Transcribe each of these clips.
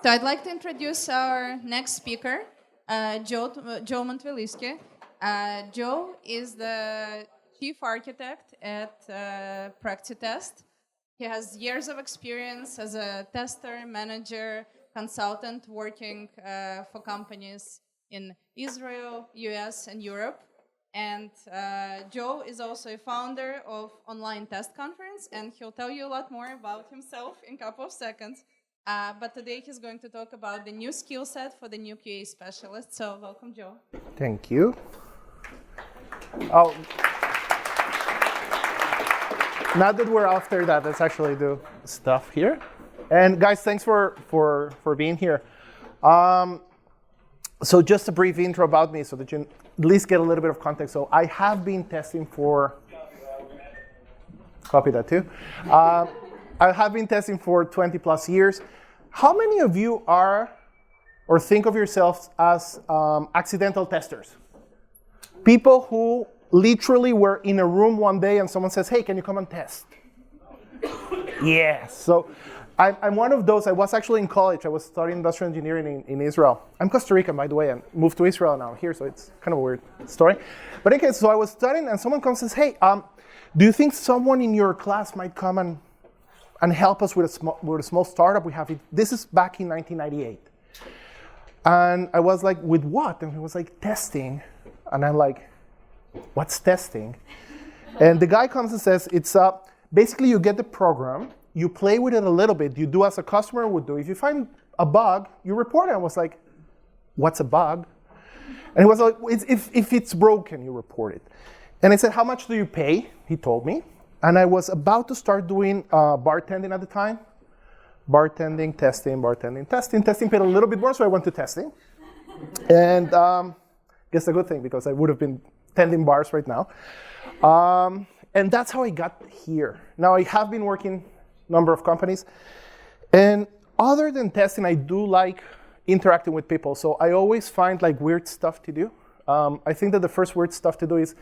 So I'd like to introduce our next speaker, Joe Montvelisky. Joe is the chief architect at PractiTest. He has years of experience as a tester, manager, consultant working for companies in Israel, US, and Europe. And Joe is also a founder of Online Test Conference, and he'll tell you a lot more about himself in a couple of seconds. But today he's going to talk about the new skill set for the new QA specialist. So welcome, Joe. Thank you. Oh, now that we're after that, let's actually do stuff here. And guys, thanks for being here. So just a brief intro about me so that you at least get a little bit of context. So I have been testing for, copy that too. I have been testing for 20 plus years. How many of you are or think of yourselves as accidental testers? People who literally were in a room one day and someone says, hey, can you come and test? Yes. So I'm one of those. I was actually in college. I was studying industrial engineering in Israel. I'm Costa Rican, by the way, and moved to Israel now here, so it's kind of a weird story. But in case, so I was studying, and someone comes and says, hey, do you think someone in your class might come and help us with a small startup we have? This is back in 1998. And I was like, with what? And he was like, testing. And I'm like, what's testing? And the guy comes and says, it's basically you get the program, you play with it a little bit, you do as a customer would do. If you find a bug, you report it. I was like, what's a bug? And he was like, if it's broken, you report it. And I said, how much do you pay? He told me. And I was about to start doing bartending at the time. Bartending, testing, bartending, testing. Testing paid a little bit more, so I went to testing. And guess a good thing, because I would have been tending bars right now. And that's how I got here. Now, I have been working number of companies. And other than testing, I do like interacting with people. So I always find like weird stuff to do. I think that the first weird stuff to do is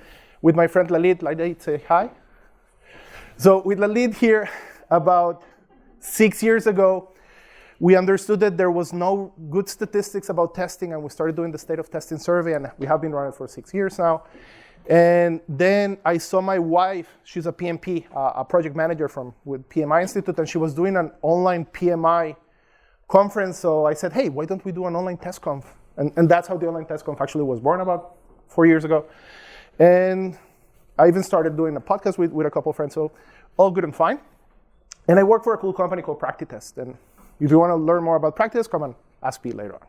with my friend Lalit. Lalit, say hi. So with Lalit here, about 6 years ago, we understood that there was no good statistics about testing, and we started doing the state of testing survey, and we have been running for 6 years now. And then I saw my wife, she's a PMP, a project manager with PMI Institute, and she was doing an online PMI conference. So I said, hey, why don't we do an online test conf? And that's how the online test conf actually was born about 4 years ago. And I even started doing a podcast with a couple of friends, so all good and fine. And I work for a cool company called PractiTest. And if you want to learn more about PractiTest, come and ask me later on.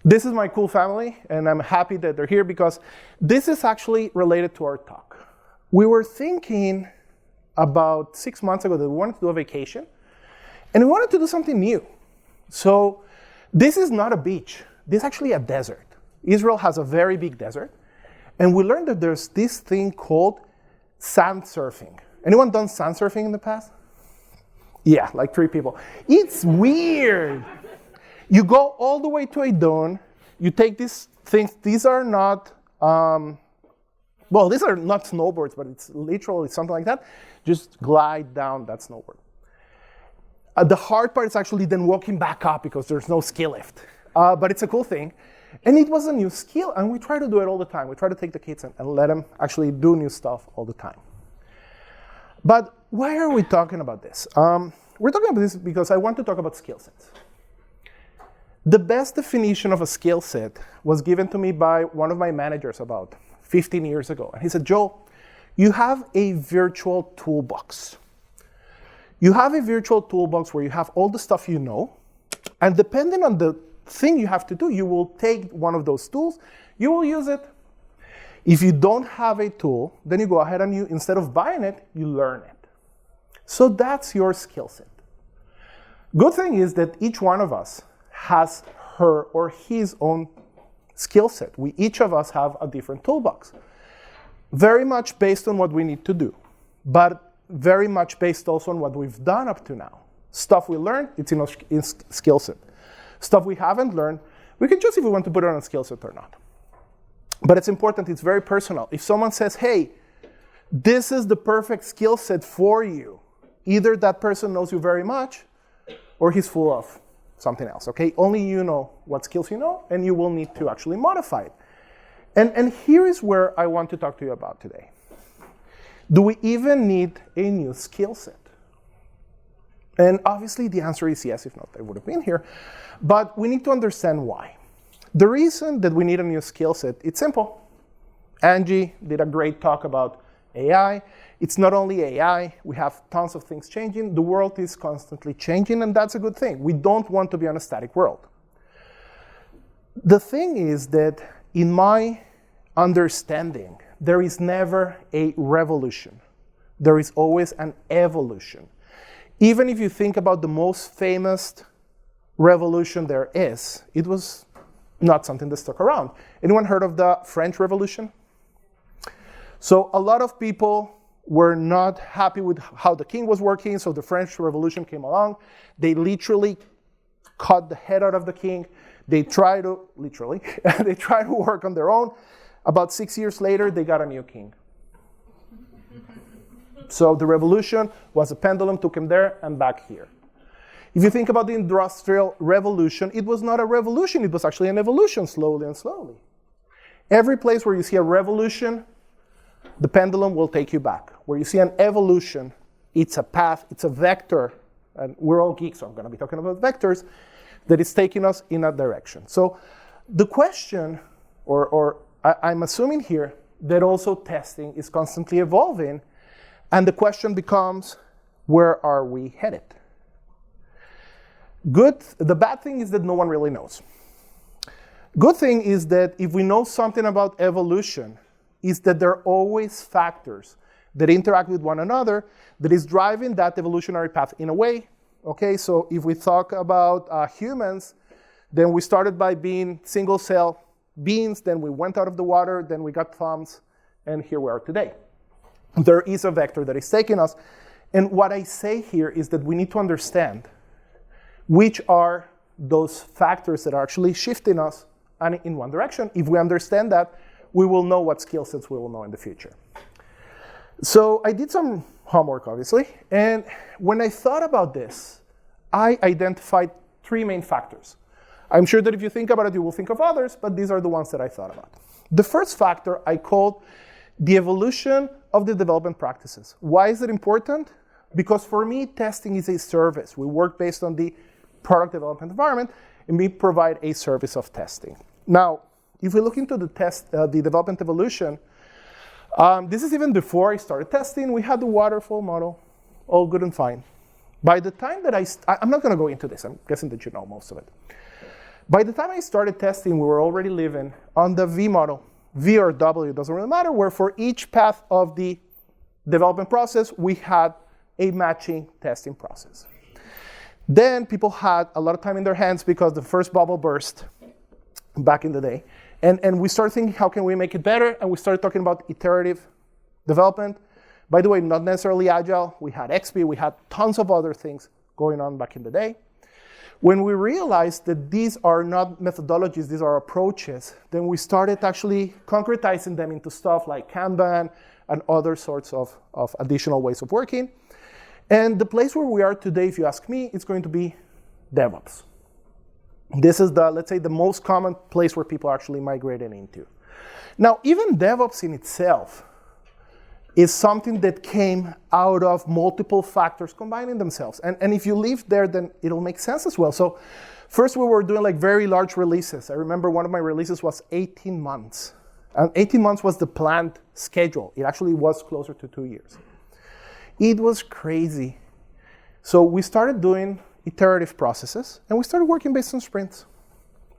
This is my cool family, and I'm happy that they're here because this is actually related to our talk. We were thinking about 6 months ago that we wanted to do a vacation, and we wanted to do something new. So this is not a beach. This is actually a desert. Israel has a very big desert, and we learned that there's this thing called sand surfing. Anyone done sand surfing in the past? Yeah, like 3 people. It's weird. You go all the way to a dune, you take these things, these are not, these are not snowboards, but it's literally something like that. Just glide down that snowboard. The hard part is actually then walking back up because there's no ski lift. But it's a cool thing. And it was a new skill, and we try to do it all the time. We try to take the kids and let them actually do new stuff all the time. But why are we talking about this? We're talking about this because I want to talk about skill sets. The best definition of a skill set was given to me by one of my managers about 15 years ago. And he said, Joe, you have a virtual toolbox. You have a virtual toolbox where you have all the stuff you know, and depending on the thing you have to do, you will take one of those tools, you will use it. If you don't have a tool, then you go ahead and instead of buying it, you learn it. So that's your skill set. Good thing is that each one of us has her or his own skill set. Each of us have a different toolbox. Very much based on what we need to do, but very much based also on what we've done up to now. Stuff we learned, it's in our skill set. Stuff we haven't learned, we can choose if we want to put it on a skill set or not. But it's important, it's very personal. If someone says, hey, this is the perfect skill set for you, either that person knows you very much or he's full of something else, okay? Only you know what skills you know, and you will need to actually modify it. And here is where I want to talk to you about today. Do we even need a new skill set? And obviously the answer is yes, if not, I would have been here. But we need to understand why. The reason that we need a new skill set, it's simple. Angie did a great talk about AI. It's not only AI, we have tons of things changing. The world is constantly changing, and that's a good thing. We don't want to be on a static world. The thing is that in my understanding, there is never a revolution. There is always an evolution. Even if you think about the most famous revolution there is, it was not something that stuck around. Anyone heard of the French Revolution? So a lot of people were not happy with how the king was working, so the French Revolution came along. They literally cut the head out of the king. They tried to, literally, they tried to work on their own. About 6 years later, they got a new king. So the revolution was a pendulum, took him there and back here. If you think about the Industrial Revolution, it was not a revolution, it was actually an evolution, slowly and slowly. Every place where you see a revolution, the pendulum will take you back. Where you see an evolution, it's a path, it's a vector, and we're all geeks, so I'm going to be talking about vectors, that is taking us in a direction. So the question, I'm assuming here, that also testing is constantly evolving, and the question becomes, where are we headed? The bad thing is that no one really knows. Good thing is that if we know something about evolution, is that there are always factors that interact with one another that is driving that evolutionary path in a way. Okay, so if we talk about humans, then we started by being single-cell beings, then we went out of the water, then we got thumbs, and here we are today. There is a vector that is taking us. And what I say here is that we need to understand which are those factors that are actually shifting us in one direction. If we understand that, we will know what skill sets we will know in the future. So I did some homework, obviously, and when I thought about this, I identified 3 main factors. I'm sure that if you think about it, you will think of others, but these are the ones that I thought about. The first factor I called the evolution of the development practices. Why is it important? Because for me, testing is a service. We work based on the product development environment, and we provide a service of testing. Now, if we look into the development evolution, this is even before I started testing. We had the waterfall model, all good and fine. By the time that I'm not going to go into this. I'm guessing that you know most of it. By the time I started testing, we were already living on the V model. V or W, it doesn't really matter, where for each path of the development process, we had a matching testing process. Then people had a lot of time in their hands because the first bubble burst back in the day. And we started thinking, how can we make it better? And we started talking about iterative development. By the way, not necessarily agile. We had XP. We had tons of other things going on back in the day. When we realized that these are not methodologies, these are approaches, then we started actually concretizing them into stuff like Kanban and other sorts of additional ways of working. And the place where we are today, if you ask me, it's going to be DevOps. This is let's say, the most common place where people are actually migrating into. Now, even DevOps in itself is something that came out of multiple factors combining themselves. And if you live there, then it'll make sense as well. So first we were doing like very large releases. I remember one of my releases was 18 months. And 18 months was the planned schedule. It actually was closer to 2 years. It was crazy. So we started doing iterative processes, and we started working based on sprints.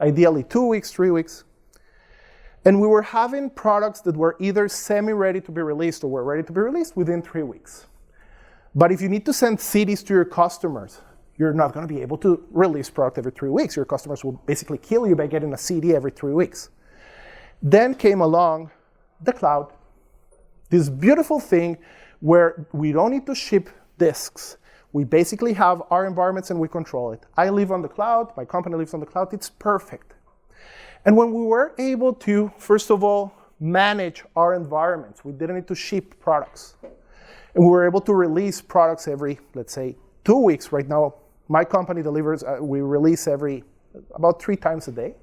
Ideally 2 weeks, 3 weeks. And we were having products that were either semi-ready to be released or were ready to be released within 3 weeks. But if you need to send CDs to your customers, you're not going to be able to release product every 3 weeks. Your customers will basically kill you by getting a CD every 3 weeks. Then came along the cloud, this beautiful thing where we don't need to ship disks. We basically have our environments and we control it. I live on the cloud, my company lives on the cloud, it's perfect. And when we were able to, first of all, manage our environments, we didn't need to ship products. And we were able to release products every, let's say, 2 weeks. Right now, My company delivers, we release about 3 times a day.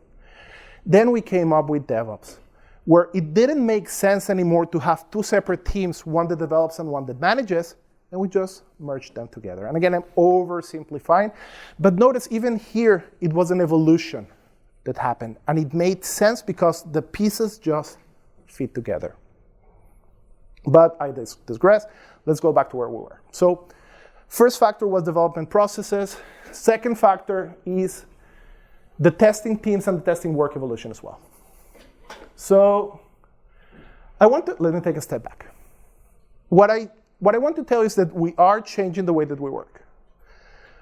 Then we came up with DevOps, where it didn't make sense anymore to have 2 separate teams, one that develops and one that manages, and we just merged them together. And again, I'm oversimplifying, but notice even here, it was an evolution that happened, and it made sense because the pieces just fit together. But I digress. Let's go back to where we were. So first factor was development processes. Second factor is the testing teams and the testing work evolution as well. So let me take a step back. What I want to tell you is that we are changing the way that we work.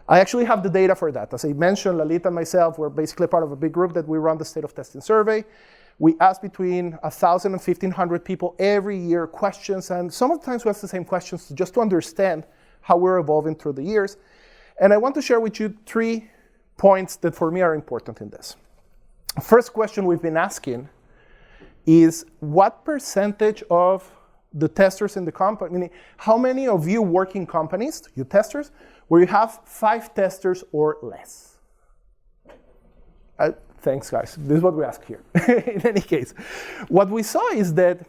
I actually have the data for that. As I mentioned, Lalita and myself, we're basically part of a big group that we run the state of testing survey. We ask between 1,000 and 1,500 people every year questions, and some of the times we ask the same questions just to understand how we're evolving through the years. And I want to share with you 3 points that for me are important in this. First question we've been asking is what percentage of the testers in the company, meaning how many of you work in companies, you testers, where you have 5 testers or less? Thanks, guys. This is what we ask here. In any case, what we saw is that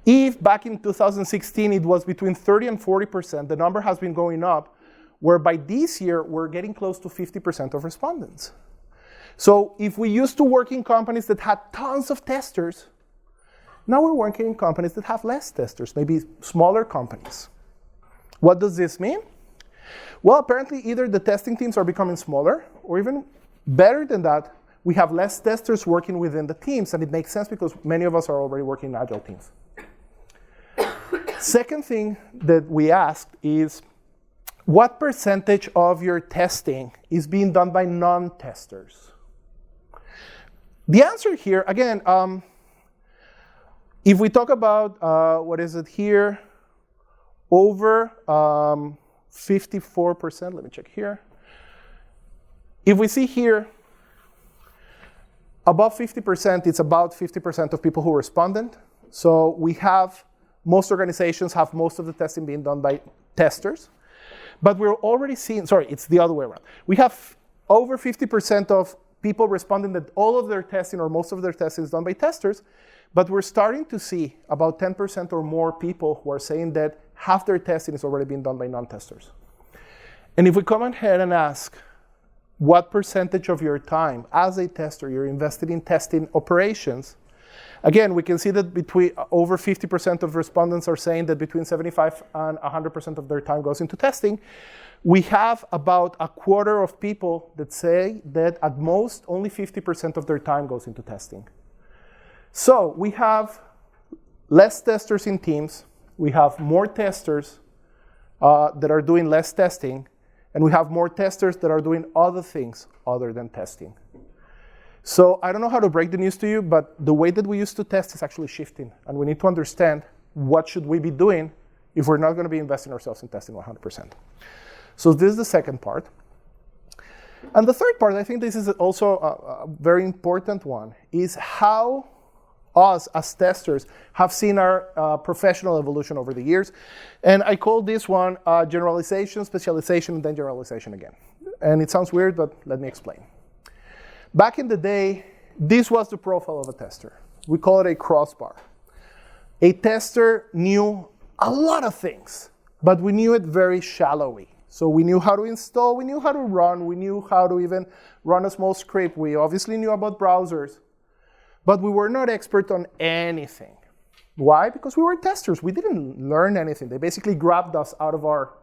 if back in 2016 it was between 30 and 40%, the number has been going up, where by this year we're getting close to 50% of respondents. So if we used to work in companies that had tons of testers, now we're working in companies that have less testers, maybe smaller companies. What does this mean? Well, apparently either the testing teams are becoming smaller, or even better than that, we have less testers working within the teams, and it makes sense because many of us are already working in agile teams. Second thing that we asked is, what percentage of your testing is being done by non-testers? The answer here, again, if we talk about, what is it here, over 54%, let me check here. If we see here, above 50%, it's about 50% of people who responded. So we have, most organizations have most of the testing being done by testers. But we're already seeing, sorry, it's the other way around. We have over 50% of people responding that all of their testing or most of their testing is done by testers. But we're starting to see about 10% or more people who are saying that half their testing is already being done by non-testers. And if we come ahead and ask, what percentage of your time as a tester you're invested in testing operations? Again, we can see that between over 50% of respondents are saying that between 75 and 100% of their time goes into testing. We have about a quarter of people that say that at most only 50% of their time goes into testing. So we have less testers in teams. We have more testers that are doing less testing. And we have more testers that are doing other things other than testing. So I don't know how to break the news to you, but the way that we used to test is actually shifting. And we need to understand what should we be doing if we're not going to be investing ourselves in testing 100%. So this is the second part. And the third part, I think this is also a very important one, is how us as testers have seen our professional evolution over the years. And I call this one generalization, specialization, and then generalization again. And it sounds weird, but let me explain. Back in the day, this was the profile of a tester. We call it a crossbar. A tester knew a lot of things, but we knew it very shallowly. So we knew how to install, we knew how to run, we knew how to even run a small script. We obviously knew about browsers. But we were not expert on anything. Why? Because we were testers. We didn't learn anything. They basically grabbed us out of our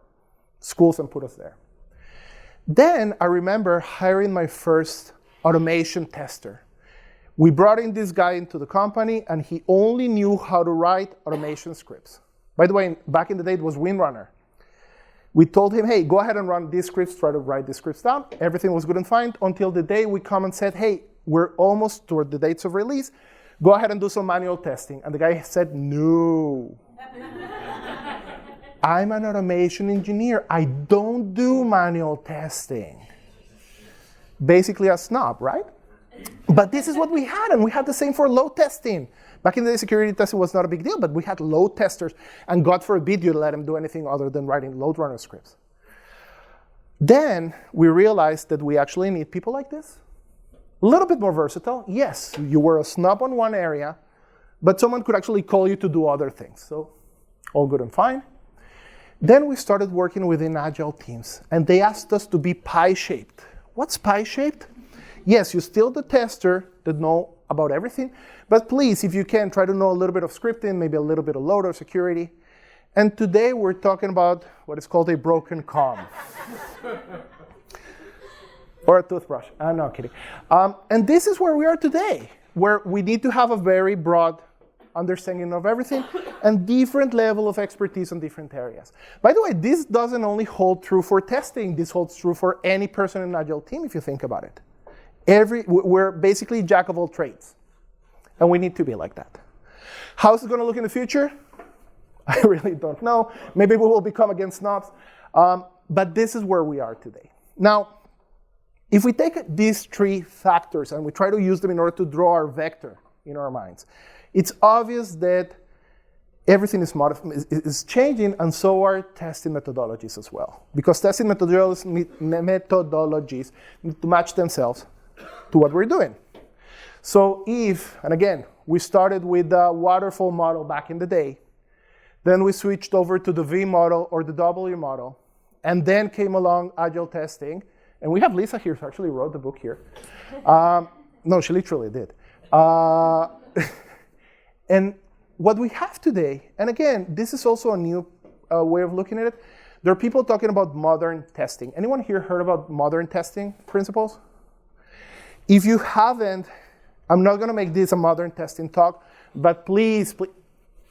schools and put us there. Then I remember hiring my first automation tester. We brought in this guy into the company, and he only knew how to write automation scripts. By the way, back in the day, it was WinRunner. We told him, hey, go ahead and run these scripts, try to write these scripts down. Everything was good and fine until the day we come and said, hey, we're almost toward the dates of release. Go ahead and do some manual testing. And the guy said, no. I'm an automation engineer. I don't do manual testing. Basically a snob, right? But this is what we had, and we had the same for load testing. Back in the day, security testing was not a big deal, but we had load testers, and God forbid you let them do anything other than writing load runner scripts. Then we realized that we actually need people like this. A little bit more versatile. Yes, you were a snob on one area, but someone could actually call you to do other things. So all good and fine. Then we started working within agile teams, and they asked us to be pie-shaped. What's pie-shaped? Yes, you're still the tester that know about everything, but please, if you can, try to know a little bit of scripting, maybe a little bit of load or security. And today we're talking about what is called a broken comb. Or a toothbrush. I'm not kidding. And this is where we are today, where we need to have a very broad understanding of everything and different level of expertise in different areas. By the way, this doesn't only hold true for testing. This holds true for any person in an agile team, if you think about it. We're basically jack of all trades, and we need to be like that. How is it going to look in the future? I really don't know. Maybe we will become against snobs, but this is where we are today. Now, if we take these three factors and we try to use them in order to draw our vector in our minds, it's obvious that everything is changing, and so are testing methodologies as well. Because testing methodologies need to match themselves to what we're doing. So and again, we started with the waterfall model back in the day, then we switched over to the V model or the W model, and then came along agile testing. And we have Lisa here who actually wrote the book here. No, she literally did. And what we have today, and again, this is also a new way of looking at it. There are people talking about modern testing. Anyone here heard about modern testing principles? If you haven't, I'm not going to make this a modern testing talk, but please,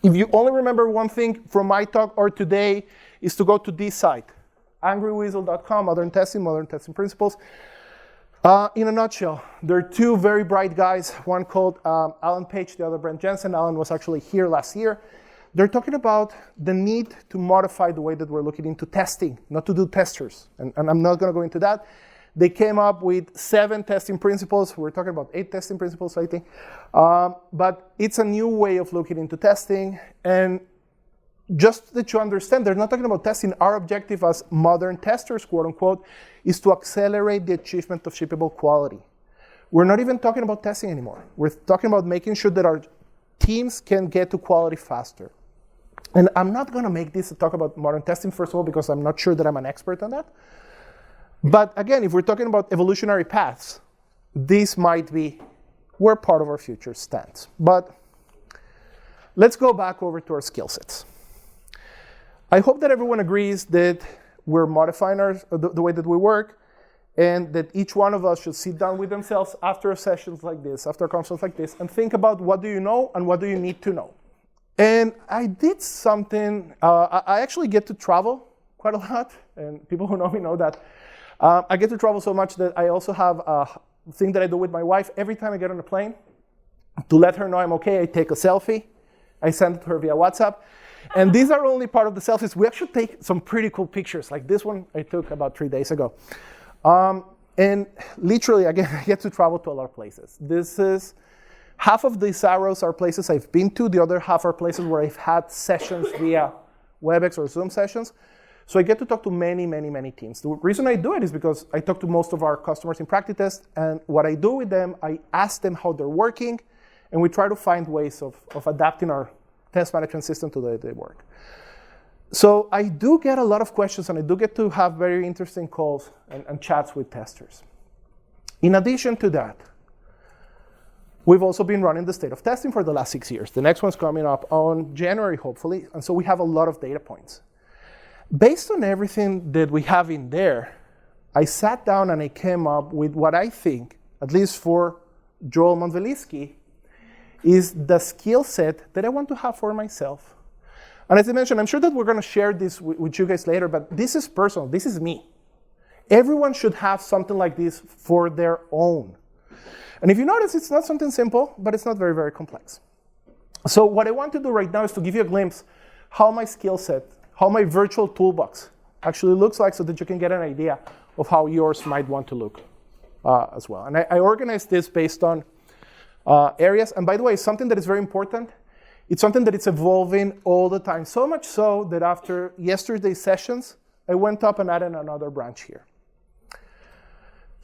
if you only remember one thing from my talk or today, is to go to this site, angryweasel.com, modern testing principles. In a nutshell, there are two very bright guys, one called Alan Page, the other Brent Jensen. Alan was actually here last year. They're talking about the need to modify the way that we're looking into testing, not to do testers. And I'm not going to go into that. They came up with 7 testing principles. We're talking about 8 testing principles, I think. But it's a new way of looking into testing. And just that you understand, they're not talking about testing. Our objective as modern testers, quote unquote, is to accelerate the achievement of shippable quality. We're not even talking about testing anymore. We're talking about making sure that our teams can get to quality faster. And I'm not going to make this a talk about modern testing, first of all, because I'm not sure that I'm an expert on that. But again, if we're talking about evolutionary paths, this might be where part of our future stands. But let's go back over to our skill sets. I hope that everyone agrees that we're modifying the way that we work, and that each one of us should sit down with themselves after sessions like this, after a conference like this, and think about what do you know and what do you need to know. And I did something, I actually get to travel quite a lot, and people who know me know that. I get to travel so much that I also have a thing that I do with my wife. Every time I get on a plane, to let her know I'm okay, I take a selfie. I send it to her via WhatsApp. And these are only part of the selfies. We actually take some pretty cool pictures, like this one I took about 3 days ago. And literally, again, I get to travel to a lot of places. This is, half of these arrows are places I've been to. The other half are places where I've had sessions via WebEx or Zoom sessions. So I get to talk to many, many, many teams. The reason I do it is because I talk to most of our customers in practice test, and what I do with them, I ask them how they're working, and we try to find ways of adapting our test management system to the way they work. So I do get a lot of questions, and I do get to have very interesting calls and chats with testers. In addition to that, we've also been running the state of testing for the last 6 years. The next one's coming up on January, hopefully, and so we have a lot of data points. Based on everything that we have in there, I sat down and I came up with what I think, at least for Joel Montvelisky, is the skill set that I want to have for myself. And as I mentioned, I'm sure that we're going to share this with you guys later, but this is personal. This is me. Everyone should have something like this for their own. And if you notice, it's not something simple, but it's not very, very complex. So what I want to do right now is to give you a glimpse how my skill set, how my virtual toolbox actually looks like, so that you can get an idea of how yours might want to look as well. And I organized this based on areas. And by the way, something that is very important, it's something that it's evolving all the time. So much so that after yesterday's sessions, I went up and added another branch here.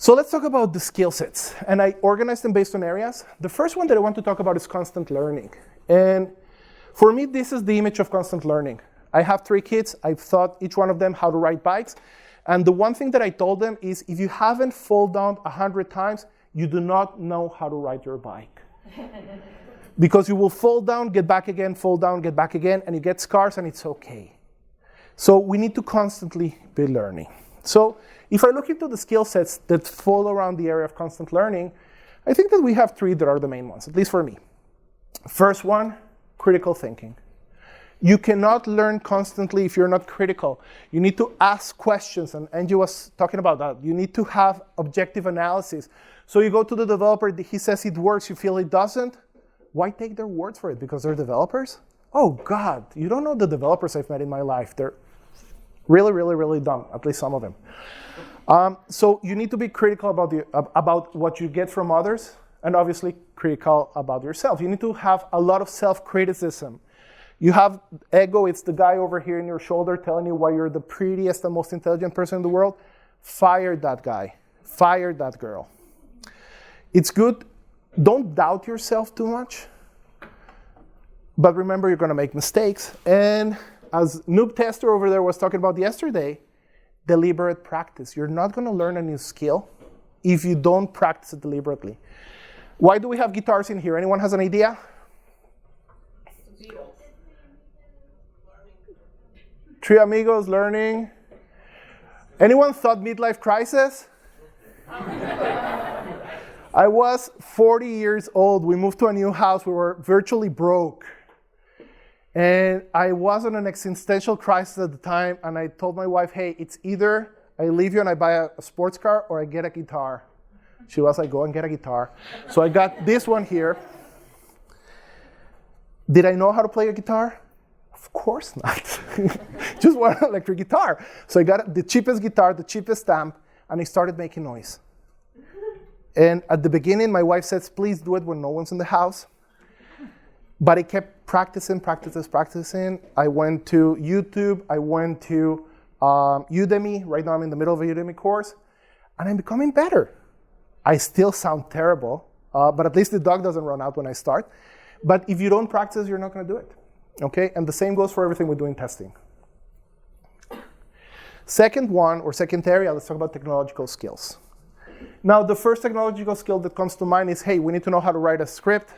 So let's talk about the skill sets. And I organized them based on areas. The first one that I want to talk about is constant learning. And for me, this is the image of constant learning. I have 3 kids. I've taught each one of them how to ride bikes. And the one thing that I told them is if you haven't fallen down 100 times, you do not know how to ride your bike. Because you will fall down, get back again, fall down, get back again, and you get scars, and it's okay. So we need to constantly be learning. So if I look into the skill sets that fall around the area of constant learning, I think that we have 3 that are the main ones, at least for me. First one, critical thinking. You cannot learn constantly if you're not critical. You need to ask questions, and Angie was talking about that. You need to have objective analysis. So you go to the developer, he says it works, you feel it doesn't. Why take their words for it? Because they're developers? Oh God, you don't know the developers I've met in my life. They're really, really, really dumb, at least some of them. So you need to be critical about what you get from others, and obviously critical about yourself. You need to have a lot of self-criticism. You have ego, it's the guy over here in your shoulder telling you why you're the prettiest and most intelligent person in the world. Fire that guy, fire that girl. It's good, don't doubt yourself too much, but remember you're gonna make mistakes. And as Noob Tester over there was talking about yesterday, deliberate practice. You're not gonna learn a new skill if you don't practice it deliberately. Why do we have guitars in here? Anyone has an idea? Three amigos learning. Anyone thought midlife crisis? I was 40 years old. We moved to a new house. We were virtually broke. And I was on an existential crisis at the time. And I told my wife, hey, it's either I leave you and I buy a sports car or I get a guitar. She was like, go and get a guitar. So I got this one here. Did I know how to play a guitar? Of course not. Just one electric guitar. So I got the cheapest guitar, the cheapest amp, and I started making noise. And at the beginning, my wife says, please do it when no one's in the house. But I kept practicing. I went to YouTube. I went to Udemy. Right now I'm in the middle of a Udemy course. And I'm becoming better. I still sound terrible, but at least the dog doesn't run out when I start. But if you don't practice, you're not going to do it. Okay, and the same goes for everything we do in testing. Second area, let's talk about technological skills. Now, the first technological skill that comes to mind is, hey, we need to know how to write a script.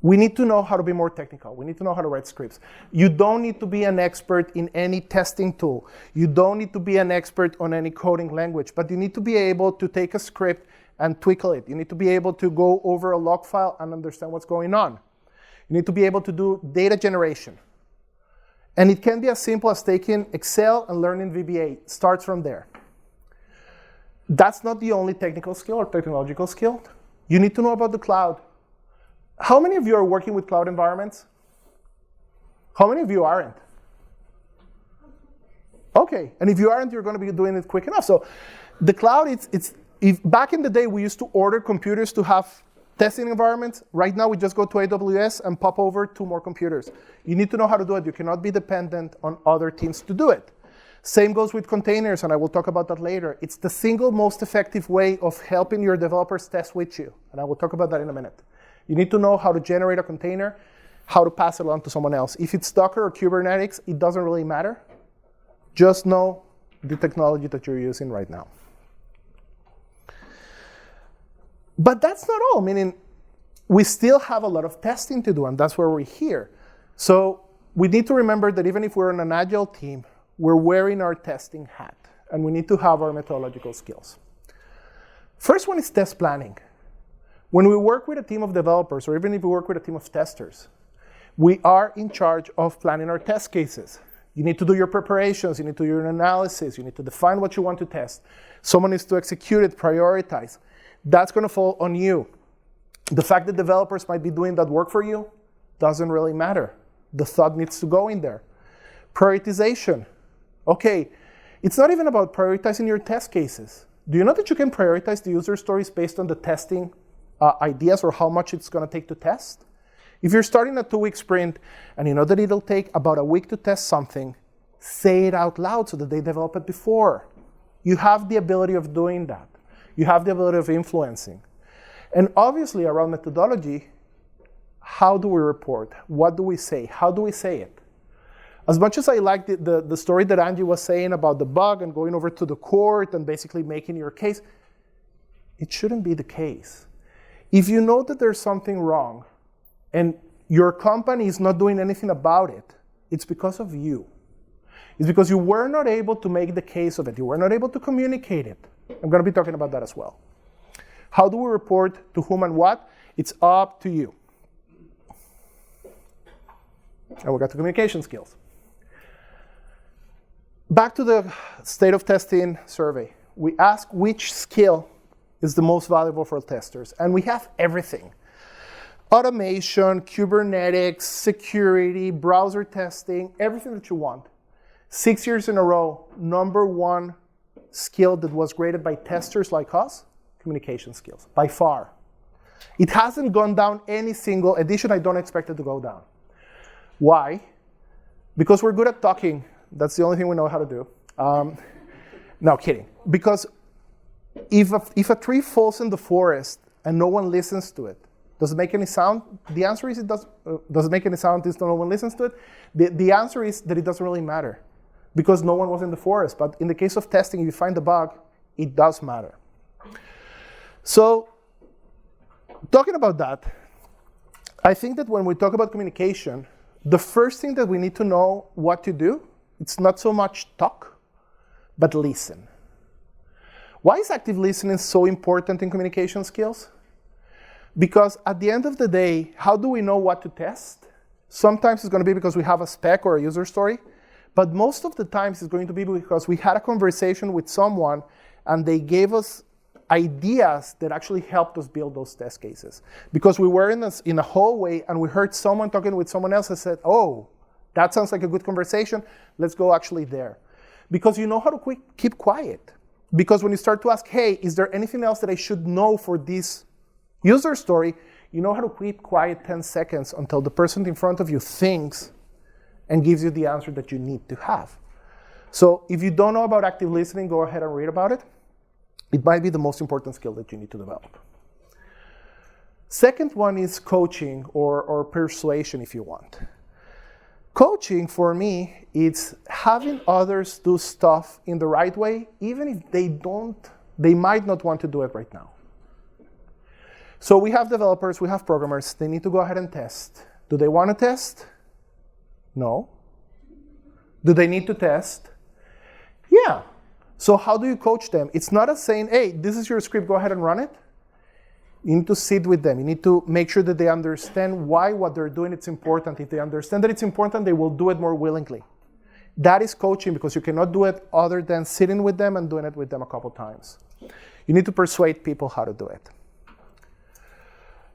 We need to know how to be more technical. We need to know how to write scripts. You don't need to be an expert in any testing tool. You don't need to be an expert on any coding language, but you need to be able to take a script and twiddle it. You need to be able to go over a log file and understand what's going on. You need to be able to do data generation. And it can be as simple as taking Excel and learning VBA. It starts from there. That's not the only technical skill or technological skill. You need to know about the cloud. How many of you are working with cloud environments? How many of you aren't? Okay, and if you aren't, you're going to be doing it quick enough. So the cloud, back in the day, we used to order computers to have testing environments. Right now, we just go to AWS and pop over 2 more computers. You need to know how to do it. You cannot be dependent on other teams to do it. Same goes with containers, and I will talk about that later. It's the single most effective way of helping your developers test with you, and I will talk about that in a minute. You need to know how to generate a container, how to pass it on to someone else. If it's Docker or Kubernetes, it doesn't really matter. Just know the technology that you're using right now. But that's not all, meaning we still have a lot of testing to do, and that's where we're here. So we need to remember that even if we're on an agile team, we're wearing our testing hat, and we need to have our methodological skills. First one is test planning. When we work with a team of developers, or even if we work with a team of testers, we are in charge of planning our test cases. You need to do your preparations, you need to do your analysis, you need to define what you want to test. Someone needs to execute it, prioritize. That's going to fall on you. The fact that developers might be doing that work for you doesn't really matter. The thought needs to go in there. Prioritization. Okay, it's not even about prioritizing your test cases. Do you know that you can prioritize the user stories based on the testing ideas or how much it's going to take to test? If you're starting a 2-week sprint and you know that it'll take about a week to test something, say it out loud so that they develop it before. you have the ability of doing that. You have the ability of influencing. And obviously around methodology, how do we report? What do we say? How do we say it? As much as I like the story that Angie was saying about the bug and going over to the court and basically making your case, it shouldn't be the case. If you know that there's something wrong and your company is not doing anything about it, it's because of you. It's because you were not able to make the case of it. You were not able to communicate it. I'm going to be talking about that as well. How do we report to whom and what? It's up to you. And we got the communication skills. Back to the state of testing survey. We ask which skill is the most valuable for testers. And we have everything. Automation, Kubernetes, security, browser testing, everything that you want. 6 years in a row, #1 skill that was graded by testers like us, communication skills, by far. It hasn't gone down any single edition. I don't expect it to go down. Why? Because we're good at talking. That's the only thing we know how to do. No, kidding. Because if a tree falls in the forest and no one listens to it, does it make any sound? The answer is it does. Does it make any sound if no one listens to it? The answer is that it doesn't really matter because no one was in the forest. But in the case of testing, if you find the bug, it does matter. So talking about that, I think that when we talk about communication, the first thing that we need to know what to do, it's not so much talk, but listen. Why is active listening so important in communication skills? Because at the end of the day, how do we know what to test? Sometimes it's going to be because we have a spec or a user story, but most of the times it's going to be because we had a conversation with someone and they gave us ideas that actually helped us build those test cases. Because we were in a hallway and we heard someone talking with someone else and said, oh, that sounds like a good conversation. Let's go actually there. Because you know how to keep quiet. Because when you start to ask, hey, is there anything else that I should know for this user story, you know how to keep quiet 10 seconds until the person in front of you thinks and gives you the answer that you need to have. So if you don't know about active listening, go ahead and read about it. It might be the most important skill that you need to develop. Second one is coaching or persuasion, if you want. Coaching, for me, it's having others do stuff in the right way, even if they might not want to do it right now. So we have developers, we have programmers, they need to go ahead and test. Do they want to test? No. Do they need to test? Yeah. So how do you coach them? It's not a saying, hey, this is your script, go ahead and run it. You need to sit with them. You need to make sure that they understand why what they're doing is important. If they understand that it's important, they will do it more willingly. That is coaching because you cannot do it other than sitting with them and doing it with them a couple times. You need to persuade people how to do it.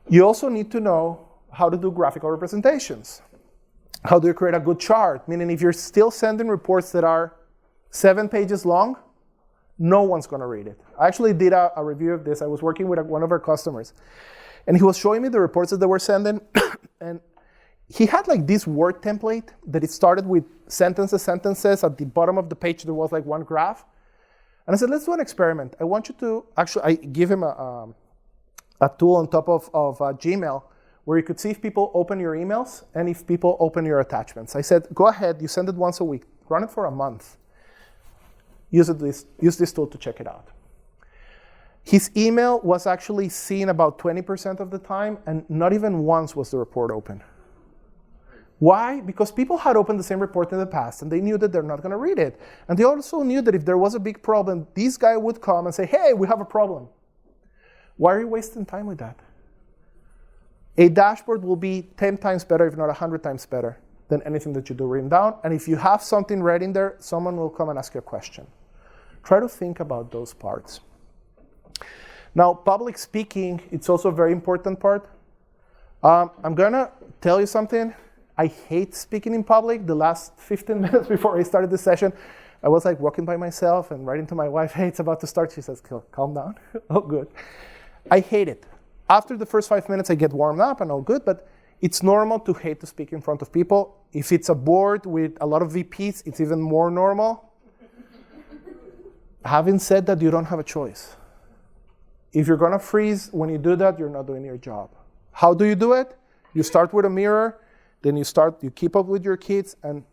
You also need to know how to do graphical representations. How do you create a good chart? Meaning if you're still sending reports that are 7 pages long, no one's going to read it. I actually did a review of this. I was working with one of our customers. And he was showing me the reports that they were sending. And he had like this Word template that it started with sentences. At the bottom of the page, there was like one graph. And I said, let's do an experiment. I want you to actually, I give him a tool on top of Gmail where you could see if people open your emails and if people open your attachments. I said, go ahead, you send it once a week. Run it for a month. Use this tool to check it out. His email was actually seen about 20% of the time, and not even once was the report open. Why? Because people had opened the same report in the past, and they knew that they're not going to read it. And they also knew that if there was a big problem, this guy would come and say, hey, we have a problem. Why are you wasting time with that? A dashboard will be 10 times better, if not 100 times better, than anything that you do written down. And if you have something read in there, someone will come and ask you a question. Try to think about those parts. Now, public speaking, it's also a very important part. I'm going to tell you something. I hate speaking in public. The last 15 minutes before I started this session, I was like walking by myself and writing to my wife, hey, it's about to start. She says, calm down. Oh, good. I hate it. After the first 5 minutes, I get warmed up and all good, but it's normal to hate to speak in front of people. If it's a board with a lot of VPs, it's even more normal. Having said that, you don't have a choice. If you're gonna freeze when you do that, you're not doing your job. How do you do it? You start with a mirror, then you keep up with your kids, and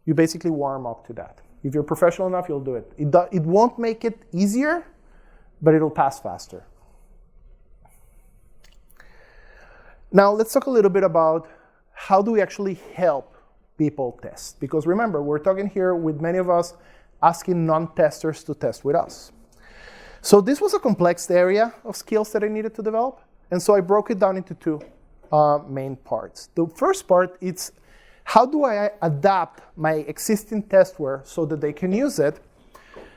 you basically warm up to that. If you're professional enough, you'll do it. It won't make it easier, but it'll pass faster. Now, let's talk a little bit about how do we actually help people test? Because remember, we're talking here with many of us asking non-testers to test with us. So this was a complex area of skills that I needed to develop. And so I broke it down into two main parts. The first part is how do I adapt my existing testware so that they can use it?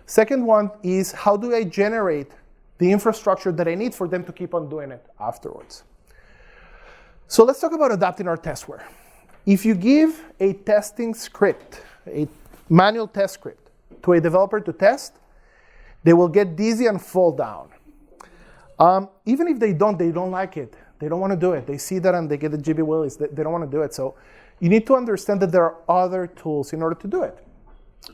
Second one is how do I generate the infrastructure that I need for them to keep on doing it afterwards? So let's talk about adapting our testware. If you give a testing script, a manual test script, to a developer to test, they will get dizzy and fall down. Even if they don't like it. They don't want to do it. They see that and they get the jibby willies. They don't want to do it. So you need to understand that there are other tools in order to do it.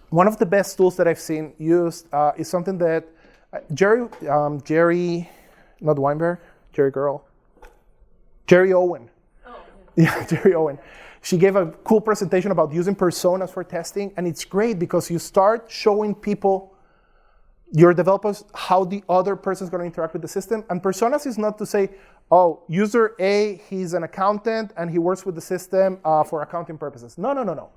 One of the best tools that I've seen used is something that Jerry Owen. Oh, yeah, Jerry Owen. She gave a cool presentation about using personas for testing, and it's great because you start showing people, your developers, how the other person is going to interact with the system. And personas is not to say, oh, user A, he's an accountant, and he works with the system for accounting purposes. No.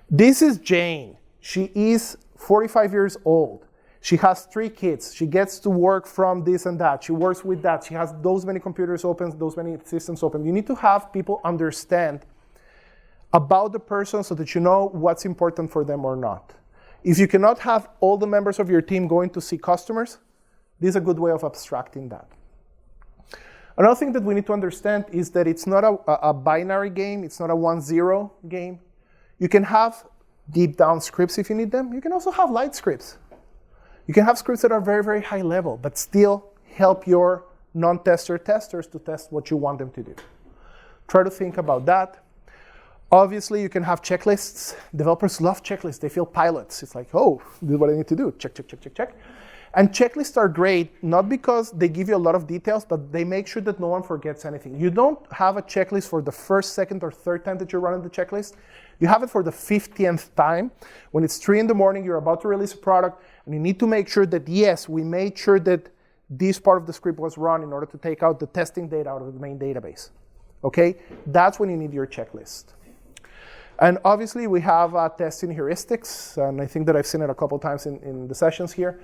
This is Jane. She is 45 years old. She has 3 kids. She gets to work from this and that. She works with that. She has those many computers open, those many systems open. You need to have people understand about the person so that you know what's important for them or not. If you cannot have all the members of your team going to see customers, this is a good way of abstracting that. Another thing that we need to understand is that it's not a binary game. It's not a 1-0 game. You can have deep down scripts if you need them. You can also have light scripts. You can have scripts that are very, very high level, but still help your non-tester testers to test what you want them to do. Try to think about that. Obviously, you can have checklists. Developers love checklists. They feel pilots. It's like, oh, this is what I need to do. Check. And checklists are great, not because they give you a lot of details, but they make sure that no one forgets anything. You don't have a checklist for the first, second, or third time that you're running the checklist. You have it for the 50th time. When it's 3 in the morning, you're about to release a product, and you need to make sure that, yes, we made sure that this part of the script was run in order to take out the testing data out of the main database. Okay? That's when you need your checklist. And obviously, we have testing heuristics, and I think that I've seen it a couple times in the sessions here.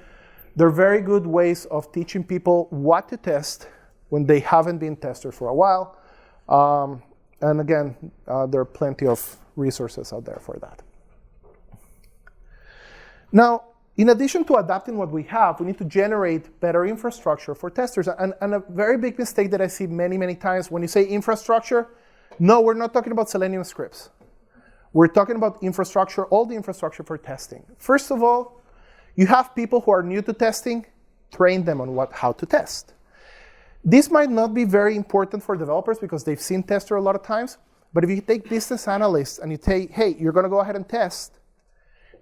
They're very good ways of teaching people what to test when they haven't been tested for a while. And again, there are plenty of resources out there for that. Now, in addition to adapting what we have, we need to generate better infrastructure for testers. And a very big mistake that I see many, many times when you say infrastructure, no, we're not talking about Selenium scripts. We're talking about infrastructure, all the infrastructure for testing. First of all, you have people who are new to testing, train them on how to test. This might not be very important for developers because they've seen tester a lot of times, but if you take business analysts and you say, hey, you're going to go ahead and test,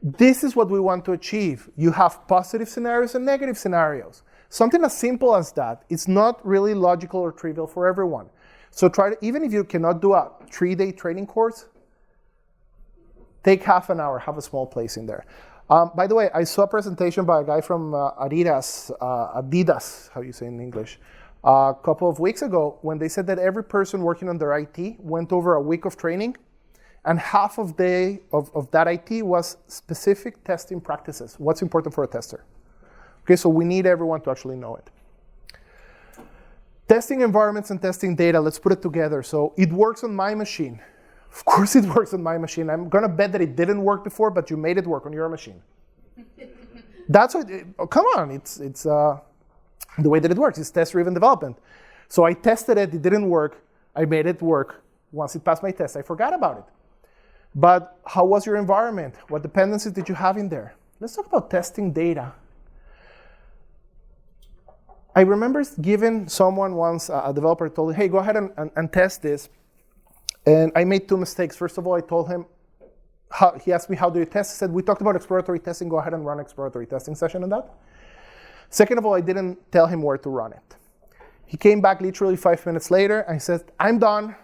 this is what we want to achieve. You have positive scenarios and negative scenarios. Something as simple as that. It's not really logical or trivial for everyone. So even if you cannot do a 3-day training course, take half an hour, have a small place in there. By the way, I saw a presentation by a guy from Adidas, how you say in English, a couple of weeks ago when they said that every person working on their IT went over a week of training, and half of that IT was specific testing practices. What's important for a tester? Okay, so we need everyone to actually know it. Testing environments and testing data, let's put it together. So it works on my machine. Of course it works on my machine. I'm going to bet that it didn't work before, but you made it work on your machine. That's what, come on, it's the way that it works. It's test-driven development. So I tested it didn't work. I made it work. Once it passed my test, I forgot about it. But how was your environment? What dependencies did you have in there? Let's talk about testing data. I remember giving someone once, a developer told me, hey, go ahead and test this. And I made 2 mistakes. First of all, I told him he asked me, how do you test? He said, we talked about exploratory testing. Go ahead and run exploratory testing session on that. Second of all, I didn't tell him where to run it. He came back literally 5 minutes later and he said, I'm done.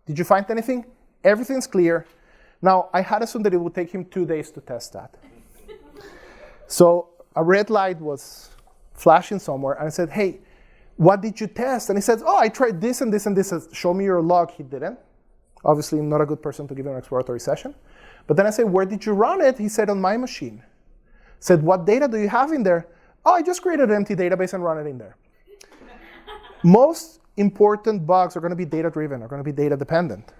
Did you find anything? Everything's clear. Now, I had assumed that it would take him 2 days to test that. So a red light was flashing somewhere, and I said, hey, what did you test? And he said, oh, I tried this and this and this. Show me your log. He didn't. Obviously, not a good person to give him an exploratory session. But then I said, where did you run it? He said, on my machine. I said, what data do you have in there? Oh, I just created an empty database and run it in there. Most important bugs are going to be data-driven, are going to be data-dependent.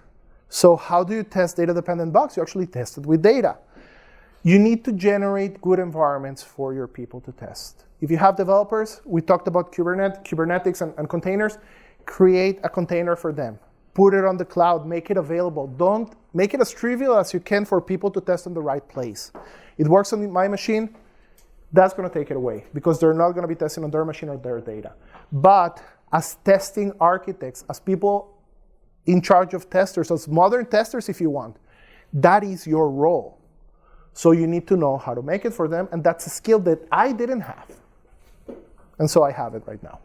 So how do you test data-dependent bugs? You actually test it with data. You need to generate good environments for your people to test. If you have developers, we talked about Kubernetes and containers, create a container for them. Put it on the cloud, make it available. Don't make it as trivial as you can for people to test in the right place. It works on my machine, that's going to take it away because they're not going to be testing on their machine or their data. But as testing architects, as people in charge of testers, as modern testers if you want, that is your role. So you need to know how to make it for them, and that's a skill that I didn't have. And so I have it right now.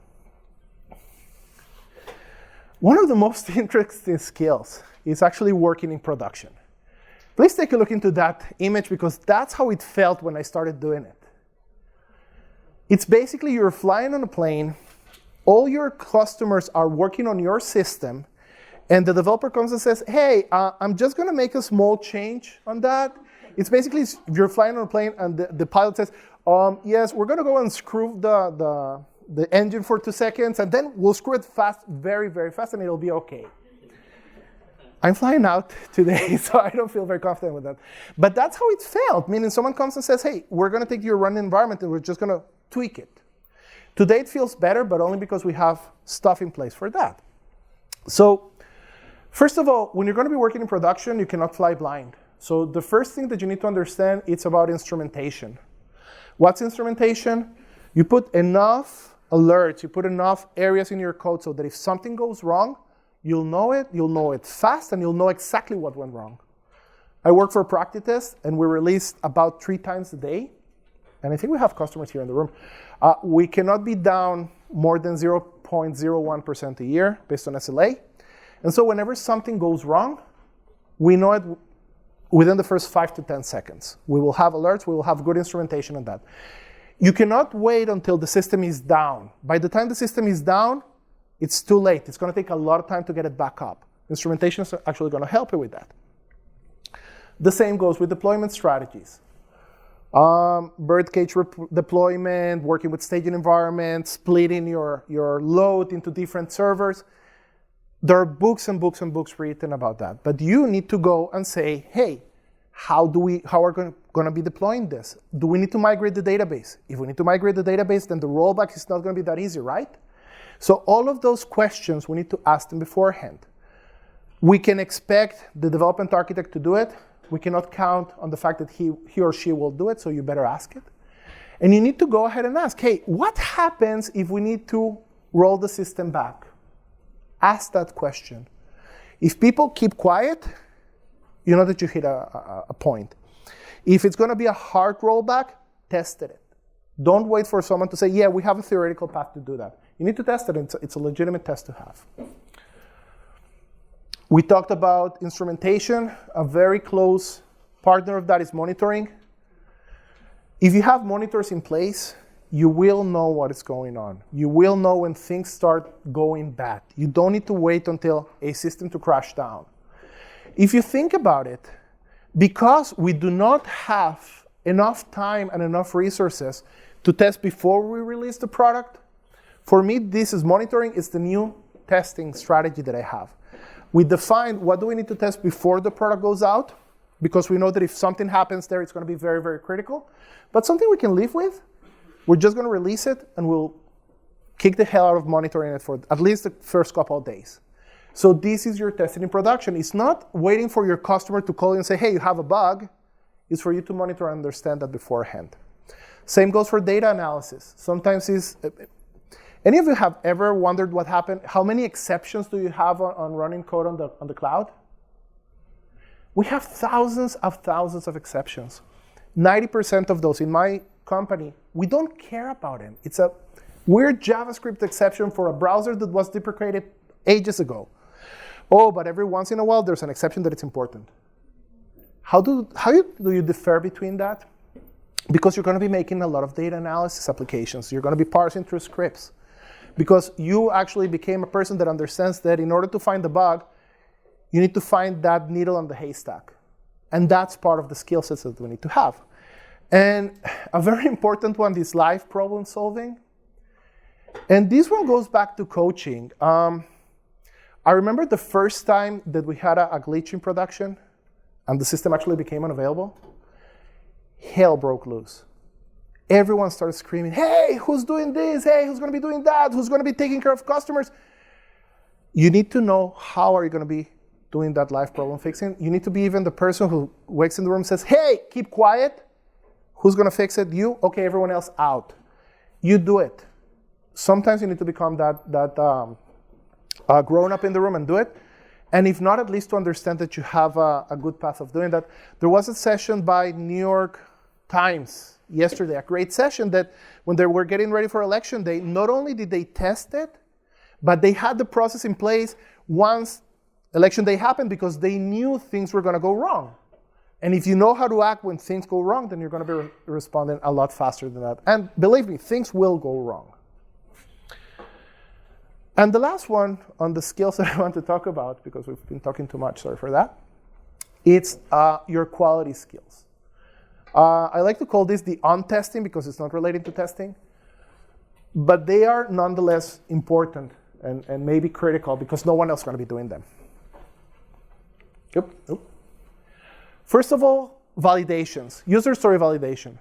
One of the most interesting skills is actually working in production. Please take a look into that image because that's how it felt when I started doing it. It's basically you're flying on a plane, all your customers are working on your system, and the developer comes and says, hey, I'm just going to make a small change on that. It's basically you're flying on a plane and the pilot says, yes, we're going to go and screw the engine for 2 seconds, and then we'll screw it fast, very, very fast, and it'll be OK. I'm flying out today, so I don't feel very confident with that. But that's how it felt, meaning someone comes and says, hey, we're going to take your running environment, and we're just going to tweak it. Today it feels better, but only because we have stuff in place for that. So first of all, when you're going to be working in production, you cannot fly blind. So the first thing that you need to understand, it's about instrumentation. What's instrumentation? You put enough alerts, you put enough areas in your code so that if something goes wrong, you'll know it fast, and you'll know exactly what went wrong. I work for Practitest, and we release about 3 times a day. And I think we have customers here in the room. We cannot be down more than 0.01% a year based on SLA. And so whenever something goes wrong, we know it within the first 5 to 10 seconds. We will have alerts, we will have good instrumentation on that. You cannot wait until the system is down. By the time the system is down, it's too late. It's going to take a lot of time to get it back up. Instrumentation is actually going to help you with that. The same goes with deployment strategies. Birdcage deployment, working with staging environments, splitting your load into different servers. There are books and books and books written about that. But you need to go and say, hey, how are we going to be deploying this? Do we need to migrate the database? If we need to migrate the database, then the rollback is not going to be that easy, right? So all of those questions, we need to ask them beforehand. We can expect the development architect to do it. We cannot count on the fact that he or she will do it, so you better ask it. And you need to go ahead and ask, hey, what happens if we need to roll the system back? Ask that question. If people keep quiet, you know that you hit a point. If it's going to be a hard rollback, test it. Don't wait for someone to say, yeah, we have a theoretical path to do that. You need to test it. It's a legitimate test to have. We talked about instrumentation. A very close partner of that is monitoring. If you have monitors in place, you will know what is going on. You will know when things start going bad. You don't need to wait until a system to crash down. If you think about it, because we do not have enough time and enough resources to test before we release the product, for me, this is monitoring. It's the new testing strategy that I have. We define what do we need to test before the product goes out, because we know that if something happens there, it's going to be very, very critical. But something we can live with, we're just going to release it, and we'll kick the hell out of monitoring it for at least the first couple of days. So this is your testing in production. It's not waiting for your customer to call you and say, hey, you have a bug. It's for you to monitor and understand that beforehand. Same goes for data analysis. Sometimes any of you have ever wondered what happened? How many exceptions do you have on running code on the cloud? We have thousands of exceptions. 90% of those in my company, we don't care about them. It's a weird JavaScript exception for a browser that was deprecated ages ago. Oh, but every once in a while, there's an exception that it's important. How do you differ between that? Because you're going to be making a lot of data analysis applications. You're going to be parsing through scripts. Because you actually became a person that understands that in order to find the bug, you need to find that needle on the haystack. And that's part of the skill sets that we need to have. And a very important one is live problem solving. And this one goes back to coaching. I remember the first time that we had a glitch in production and the system actually became unavailable. Hell broke loose. Everyone started screaming, hey, who's doing this? Hey, who's going to be doing that? Who's going to be taking care of customers? You need to know how are you going to be doing that live problem fixing. You need to be even the person who wakes in the room and says, hey, keep quiet. Who's going to fix it? You? Okay, everyone else out. You do it. Sometimes you need to become that grown up in the room and do it. And if not, at least to understand that you have a good path of doing that. There was a session by New York Times yesterday, a great session that when they were getting ready for election day, not only did they test it, but they had the process in place once election day happened because they knew things were going to go wrong. And if you know how to act when things go wrong, then you're going to be responding a lot faster than that. And believe me, things will go wrong. And the last one on the skills that I want to talk about, because we've been talking too much, sorry for that, it's your quality skills. I like to call this the on-testing because it's not related to testing. But they are nonetheless important and maybe critical because no one else is going to be doing them. Yep. First of all, validations, user story validation.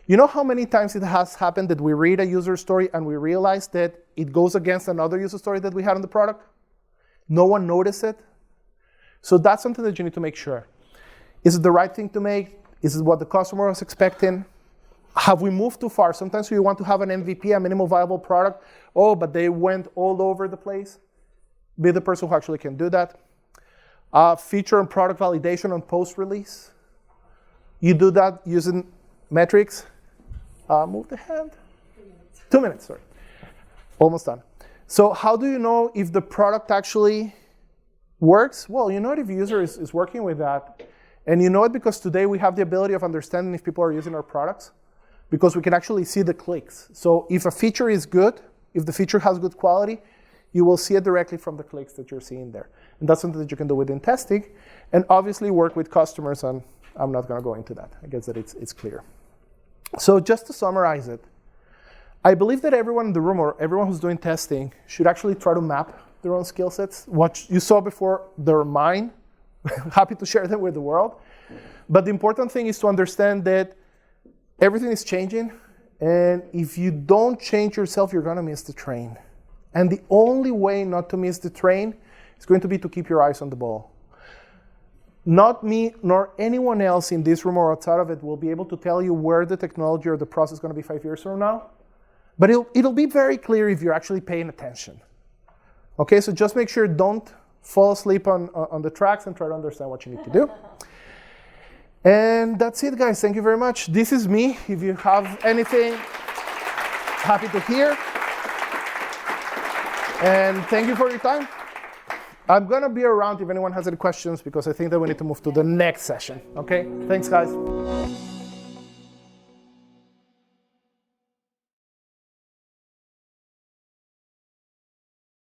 You know how many times it has happened that we read a user story and we realize that it goes against another user story that we had on the product? No one noticed it. So that's something that you need to make sure. Is it the right thing to make? Is it what the customer was expecting? Have we moved too far? Sometimes we want to have an MVP, a minimal viable product. Oh, but they went all over the place. Be the person who actually can do that. Feature and product validation on post-release. You do that using metrics. Move the hand. 2 minutes, sorry. Almost done. So how do you know if the product actually works? Well, you know it if the user is working with that. And you know it because today we have the ability of understanding if people are using our products because we can actually see the clicks. So if a feature is good, if the feature has good quality, you will see it directly from the clicks that you're seeing there. And that's something that you can do within testing. And obviously work with customers, and I'm not going to go into that. I guess that it's clear. So just to summarize it, I believe that everyone in the room or everyone who's doing testing should actually try to map their own skill sets. What you saw before, they're mine. Happy to share them with the world. But the important thing is to understand that everything is changing. And if you don't change yourself, you're going to miss the train. And the only way not to miss the train is going to be to keep your eyes on the ball. Not me nor anyone else in this room or outside of it will be able to tell you where the technology or the process is going to be 5 years from now. But it'll be very clear if you're actually paying attention. Okay, so just make sure don't fall asleep on the tracks and try to understand what you need to do. And that's it, guys. Thank you very much. This is me. If you have anything, happy to hear. And thank you for your time. I'm going to be around if anyone has any questions because I think that we need to move to the next session. Okay? Thanks, guys.